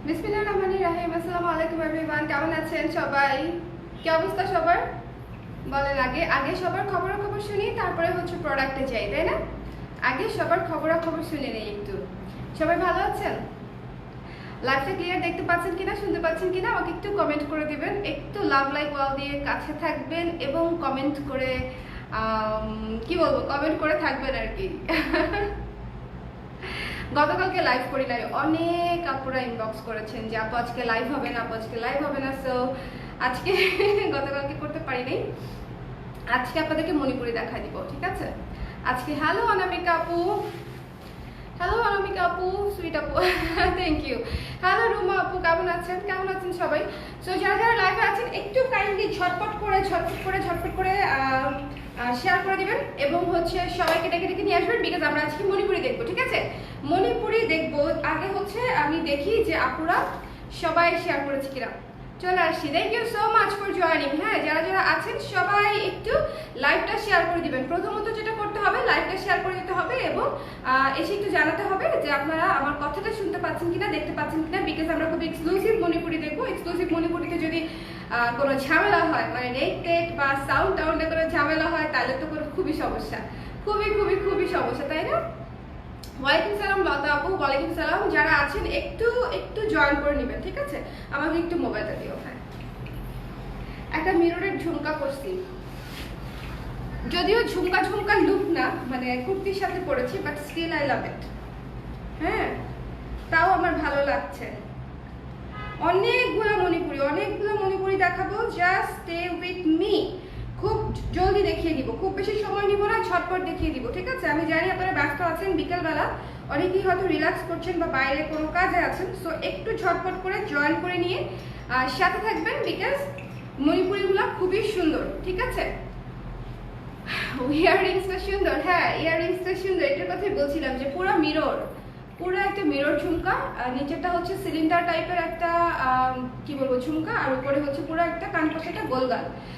বিসমিল্লাহির রহমানির রহিম। আসসালামু আলাইকুম এভরিওয়ান, কেমন আছেন সবাই? কি অবস্থা সবার? বলেন, আগে সবার খবরাখবর শুনি, তারপরে হচ্ছে প্রোডাক্টে যাই, তাই না? আগে সবার খবরাখবর শুনে নেই একটু। সবাই ভালো আছেন? লাইভটা ক্লিয়ার দেখতে পাচ্ছেন কিনা, শুনতে পাচ্ছেন কিনা আমাকে একটু কমেন্ট করে দিবেন। একটু লাভ লাইক ওয়াল দিয়ে কাছে থাকবেন এবং কমেন্ট করে কি বলবো, কমেন্ট করে থাকবেন আর কি। গতকালকে লাইভ করি নাই, অনেক আপুরা ইনবক্স করেছেন যে আপু আজকে লাইভ হবে না, আপু আজকে লাইভ হবে না। সো আজকে গতকালকে করতে পারি নাই, আজকে আপনাদেরকে মণিপুরি দেখা দিব, ঠিক আছে? আজকে হ্যালো অনামিকা আপু, হ্যালো অনামিকা আপু, সুইট আপু, থ্যাংক ইউ। হ্যালো রুমা আপু, কেমন আছেন? কেমন আছেন সবাই? সো যারা যারা লাইভে আছেন একটু কাইন্ডলি ঝটপট করে শেয়ার করে দিবেন এবং হচ্ছে সবাইকে ডেকে নিয়ে আসবেন, বিকজ আমরা আজকে মণিপুরি দেখবো, ঠিক আছে? মণিপুরি দেখবো। আগে হচ্ছে আমি দেখি যে আপুরা সবাই শেয়ার করেছে কিনা। চলে আসছি, thank you so much for joining. হ্যাঁ, যারা যারা আছেন সবাই একটু লাইভটা শেয়ার করে দিবেন। প্রথমত যেটা করতে হবে, লাইভটা শেয়ার করে দিতে হবে এবং এসে একটু জানাতে হবে যে আপনারা আমার কথাটা শুনতে পাচ্ছেন কিনা, দেখতে পাচ্ছেন কিনা, বিকজ আমরা খুব এক্সক্লুসিভ মণিপুরি দেখবো। এক্সক্লুসিভ মণিপুরিতে যদি কোনো ঝামেলা হয়, মানে নেট বা সাউন্ডে কোনো ঝামেলা হয়, তাহলে তো খুবই সমস্যা, খুবই সমস্যা, তাই না? ওয়ালাইকুম সালাম লতা আপু, ওয়ালাইকুম সালাম। যারা আছেন একটু জয়েন করে নেবেন, ঠিক আছে? আমাকে একটু মোবাইলটা দিও। হ্যাঁ, একটা মিররের ঝুমকা করছি, যদিও ঝুমকা লুক না, মানে কুর্তির সাথে পরেছি, বাট স্টিল আই লাভ ইট। হ্যাঁ, তাও আমার ভালো লাগছে। অনেকগুলো মণিপুরি দেখাবো, জাস্ট স্টে উইথ মি। খুব জলদি দেখিয়ে দিব, খুব বেশি সময় নিব না, ঝটপট দেখিয়ে দিব, ঠিক আছে? আমি জানি আপনারা ব্যস্ত আছেন, বিকেলবেলা অনেকেই হয়তো রিল্যাক্স করছেন বা বাইরে কোনো কাজে আছেন। সো একটু ঝটপট করে জয়েন করে নিয়ে সাথে থাকবেন, বিকজ মণিপুরিগুলো খুবই সুন্দর, ঠিক আছে? ইয়াররিংসটা সুন্দর, হ্যাঁ ইয়াররিংসটা সুন্দর, এটার কথাই বলছিলাম যে পুরো একটা মিরর ঝুমকা। নিচেরটা হচ্ছে সিলিন্ডার টাইপের একটা কি বলবো ঝুমকা, আর উপরে হচ্ছে পুরো একটা কানপাশে একটা গোলগাল।